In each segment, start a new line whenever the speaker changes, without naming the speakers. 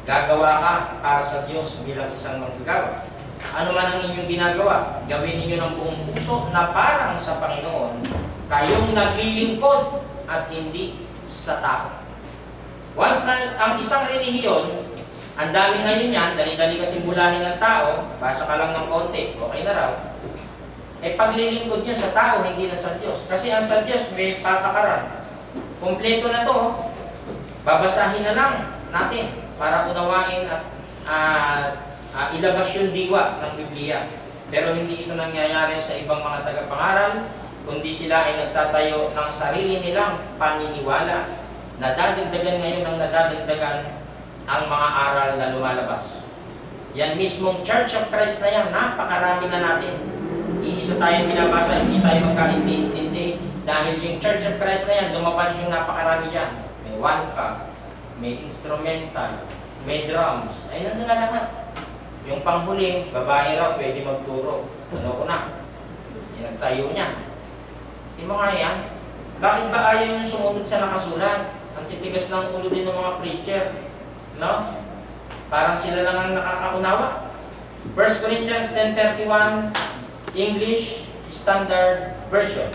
Gagawa ka para sa Diyos bilang isang manggagawa. Ano man ang inyong ginagawa, gawin ninyo ng buong puso na parang sa Panginoon, kayong naglilingkod at hindi sa tao. Once na ang isang relihiyon, ang dami ngayon yan, dali-dali kasi mulahin ng tao, basa ka lang ng konti, okay na raw. Eh paglilingkod nyo sa tao, hindi na sa Diyos. Kasi ang sa Diyos may patakaran. Kompleto na to, babasahin na lang natin para unawain at ilabas yung diwa ng Biblia. Pero hindi ito nangyayari sa ibang mga tagapangaral, kundi sila ay nagtatayo ng sarili nilang paniniwala. Nadadagdagan ngayon ng nadadagdagan ang mga aral na lumalabas. Yan mismong Church of Christ na yan, napakarami na natin. Iisa tayong binabasa, hindi tayo magkaintindi. Dahil yung Church of Christ na yan, lumabas yung napakarami dyan. May one cup, may instrumental, may drums. Ay, nandun na lahat. Yung panghuli, babae raw, pwede magturo. Ano ko na? Nagtayo niya. Yung mga yan, bakit ba ayaw yung sumunod sa nakasulat? Ang titigas ng ulo din ng mga preacher. No? Parang sila lang ang nakakaunawa. 1 Corinthians 10:31, English Standard Version.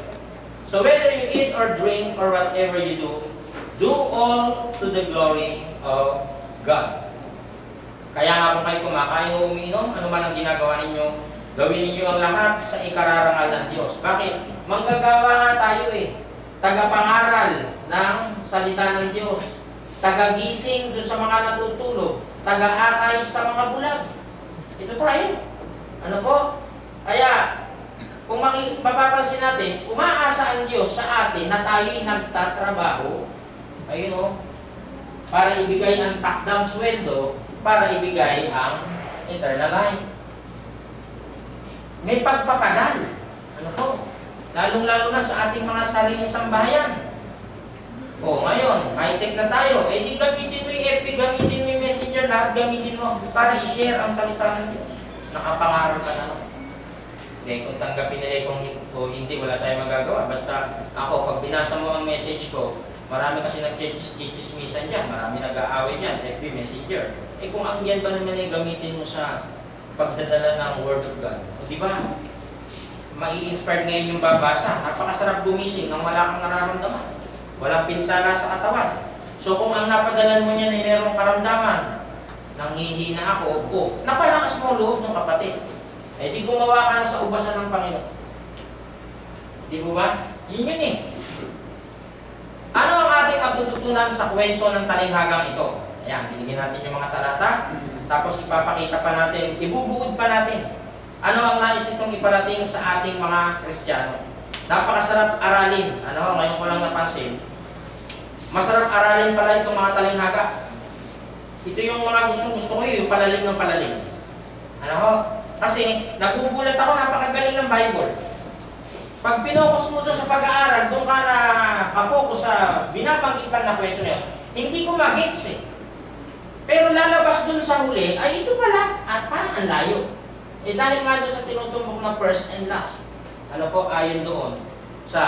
So whether you eat or drink or whatever you do all to the glory of God. Kaya nga kung kayo kumakain o umiinom, ano man ang ginagawa ninyo, gawin ninyo ang lahat sa ikararangal ng Diyos. Bakit? Manggagawa nga tayo eh. Tagapangaral ng salita ng Diyos. Tagagising doon sa mga natutulog. Taga-akay sa mga bulag. Ito tayo. Ano po? Kaya, kung mapapansin natin, umaasa ang Diyos sa atin na tayo'y nagtatrabaho, ayun o, para ibigay ang takdang sweldo, para ibigay ang eternal life. May pagpapagal. Ano po? Lalong-lalo na sa ating mga sariling sambahayan. O, ngayon, high-tech na tayo. Eh, di gamitin mo yung FB, gamitin mo yung Messenger, lahat gamitin mo para i-share ang salita ng Diyos. Nakapangaral ka na, no? Eh, kung tanggapin nila kung hindi, wala tayong magagawa. Basta ako, pag binasa mo ang message ko, marami kasi nag-chismisan dyan, marami nag-aaway dyan, FB, Messenger. Eh, kung ang yan ba naman ay gamitin mo sa pagdadala ng Word of God, o di ba? Mai-inspired ngayon yung babasa. Napakasarap gumising nang wala kang nararamdaman. Walang pinsala sa katawan. So kung ang napadalan mo niyan ay merong karamdaman, nanghihina ako, napalakas mo loob ng kapatid. Eh di gumawa ka na sa ubasan ng Panginoon. Di ba ba? Yun yun eh. Ano ang ating matututunan sa kwento ng talinghagang ito? Ayan, binigyan natin yung mga talata, tapos ipapakita pa natin, ibubuod pa natin. Ano ang nais nitong iparating sa ating mga Kristiyano? Napakasarap aralin. Ano, ngayon ko lang napansin. Masarap aralin pala itong mga talinghaga. Ito yung mga gusto ko yung palalim ng palalim. Ano ho? Kasi nagugulat ako, napakagaling ng Bible. Pag pinokus mo doon sa pag-aaral, doon ka na kapokus sa binabanggit lang na kwento niya, hindi ko mag-hits eh. Pero lalabas doon sa huli, ay ito pala, at parang ang layo. Eh dahil nga doon sa tinutumbok na first and last, ano po, ayon doon sa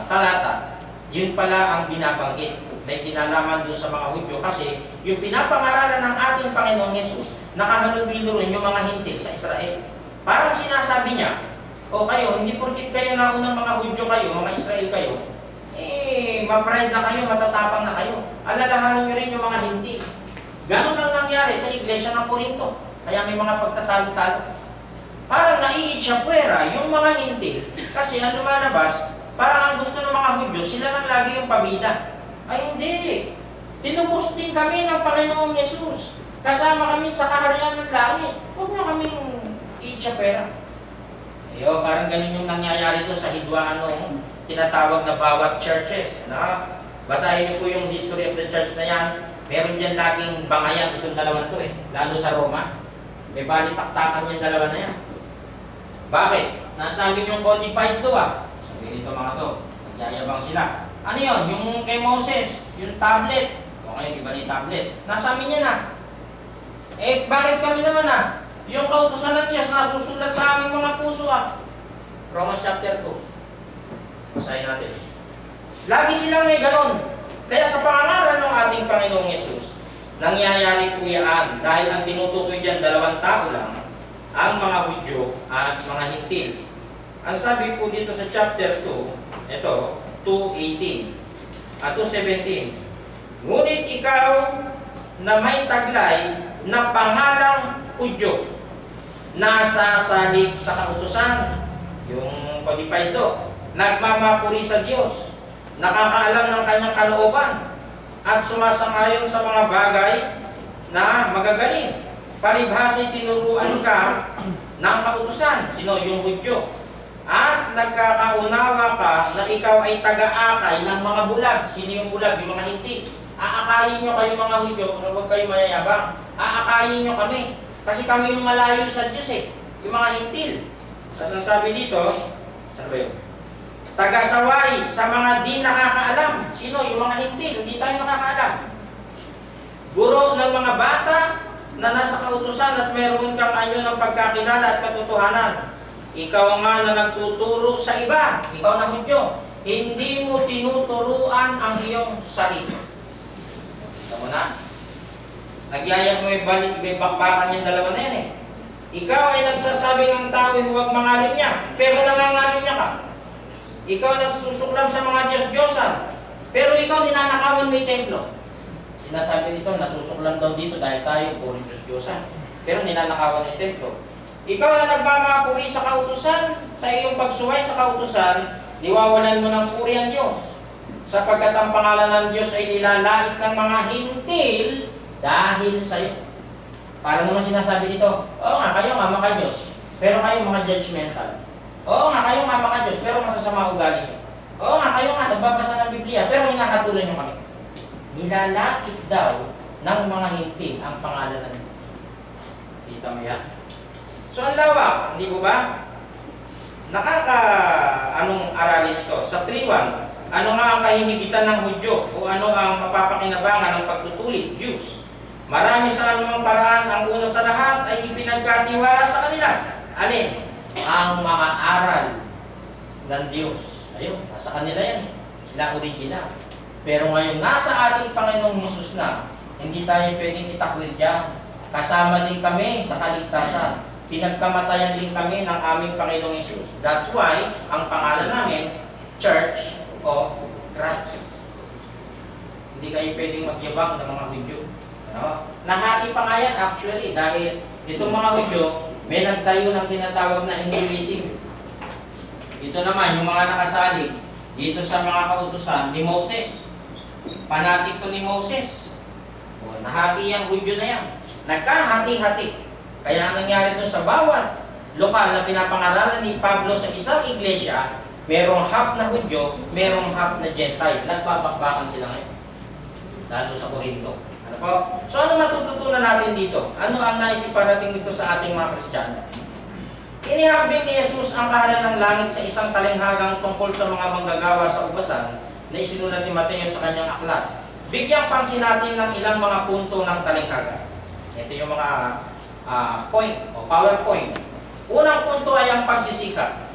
talata, yun pala ang binabanggit. May kinalaman doon sa mga Hudyo kasi yung pinapangaralan ng ating Panginoong Yesus, nakahalubilo rin yung mga hintil sa Israel. Parang sinasabi niya, o kayo, hindi porkit kayo naunang mga Hudyo kayo, mga Israel kayo, eh, ma-pride na kayo, matatapang na kayo. Alalahanin nyo rin yung mga hintil. Ganon ang nangyari sa iglesia ng Corinto. Kaya may mga pagtatalo-talo. Parang naiitsapwera yung mga hintil. Kasi ang lumalabas, parang ang gusto ng mga Hudyo, sila lang lagi yung pamida. Ay hindi. Tinubos din kami ng Panginoong Yesus. Kasama kami sa kaharian ng langit. Huwag na kaming iitsapwera. Ayo, parang ganun yung nangyayari doon sa hidwaan nung tinatawag na bawat churches. Ano? Basahin niyo po yung history of the church na yan. Meron dyan laging bangayan itong dalawan to eh. Lalo sa Roma. May balitaktakan yung dalawa na yan. Bakit? Nasa amin yung codified to ah. Sabihin ito mga to. Nagyayabang sila. Ano yun? Yung kay Moses. Yung tablet. Okay, di ba yung tablet? Nasa amin yan ah. Eh, bakit kami naman ah? Yung kautusan ng Diyos nasusulat sa aming mga puso ah. Romans chapter 2. Basahin natin. Lagi silang may ganon. Kaya sa pangalan ng ating Panginoong Yesus, Nangyayari po yan dahil ang tinutukoy dyan dalawang tao lang, ang mga Hudyo at mga Hintil. Ang sabi po dito sa chapter 2, ito, 2:18 at 2:17, ngunit ikaw na may taglay na pangalang Hudyo, nasasalig sa kautusan, yung codified law, nagmamapuri sa Diyos, nakakaalam ng kanyang kalooban, at sumasang-ayon sa mga bagay na magagaling. Palibhasa'y tinuruan ka ng kautusan, sino? Yung Hudyo. At nagkakaunawa ka na ikaw ay taga-akay ng mga bulag. Sino yung bulag? Yung mga hindi. Aakayin nyo kayo mga Hudyo, huwag kayo mayayabang. Aakayin nyo kami. Kasi kami yung malayo sa Diyos eh. Yung mga hintil. Tapos nasabi dito, saan ba yun? Tagasaway sa mga di nakakaalam. Sino? Yung mga hintil. Hindi tayo nakakaalam. Guro ng mga bata na nasa kautusan at meron kang anyo ng pagkakilala at katotohanan. Ikaw nga na nagtuturo sa iba. Ikaw na Hudyo. Hindi mo tinuturuan ang iyong sarili. Tama na? Nagyayag mo may bakbakan yung dalawa na yan eh. Ikaw ay nagsasabing ang tao ay huwag mangalim niya, pero nangangalim niya ka. Ikaw nagsusuklam sa mga Diyos-Diyosan, pero ikaw ninanakawan mo yung templo. Sinasabi nito, nasusuklam daw dito dahil tayo puro Diyos-Diyosan, pero ninanakawan yung templo. Ikaw na nagmamapuri sa kautusan, sa iyong pagsuway sa kautusan, niwawalan mo ng puri ang Diyos. Sapagkat ang pangalan ng Diyos ay nilalait ng mga hintil dahil sa iyo. Para naman sinasabi dito, oo nga, kayo nga maka-Diyos, pero kayo mga judgmental. Oo nga, kayo nga maka-Diyos, pero masasama ugali nyo. Oo nga, kayo nga, nagbabasa ng Biblia, pero hinahatulan nyo kami. Nilalait daw ng mga hintil ang pangalan ng Diyos. Kita mo yan? So, ang lawak, hindi po ba? Anong aralin ito? Sa 3:1, ano nga ang kahinigitan ng Hudyo o ano ang mapapakinabangan ng pagtutuli? Jews. Marami sa anumang paraan, ang una sa lahat ay ipinagkatiwala sa kanila. Alin? Ang mga aral ng Diyos. Ayun, nasa kanila yan. Sila original. Pero ngayon, nasa ating Panginoong Hesus na, hindi tayo pwedeng itakwil dyan. Kasama din kami sa kaligtasan. Pinagkamatayan din kami ng aming Panginoong Hesus. That's why, ang pangalan namin, Church of Christ. Hindi kayo pwedeng magyabang ng mga Hudyo. No? Nahati pa nga yan actually dahil itong mga Hudyo may nagtayo ng tinatawag na Hinduism. Ito naman yung mga nakasalig dito sa mga kautusan ni Moses. Panatik to ni Moses. O, nahati yung Hudyo na yan. Nagkahati-hati. Kaya ang nangyari doon sa bawat lokal na pinapangaralan ni Pablo sa isang iglesia, merong half na Hudyo, merong half na Gentile. Nagbabakbakan sila ngayon. Lalo sa Corinto. Ano po? So ano matututunan natin dito? Ano ang naisiparating nito sa ating mga Kristiyano? Inihambing ni Jesus ang kahalan ng langit sa isang talinghagang tungkol sa mga manggagawa sa ubasan na isinulat ni Mateo sa kanyang aklat. Bigyang pansin natin ng ilang mga punto ng talinghaga. Ito yung mga point o PowerPoint. Unang punto ay ang pagsisikap.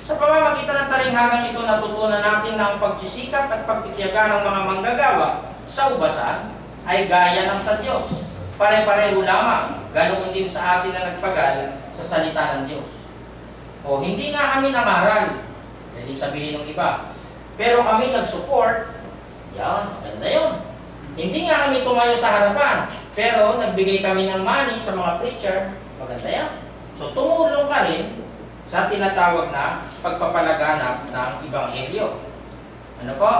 Sa pamamagitan ng talinghagang ito, natutunan natin na ang pagsisikap at pagtitiyaga ng mga manggagawa sa ubasan ay gaya ng sa Diyos. Pare-pareho lamang. Ganoon din sa atin na nagpagal sa salita ng Diyos. O hindi nga kami nangaral. Pwede sabihin ng iba. Pero kami nag-support. Yan, maganda yun. Hindi nga kami tumayo sa harapan. Pero nagbigay kami ng money sa mga preacher. Maganda yan. So tumulong ka rin sa tinatawag na pagpapalaganap ng Ebanghelyo. Ano po?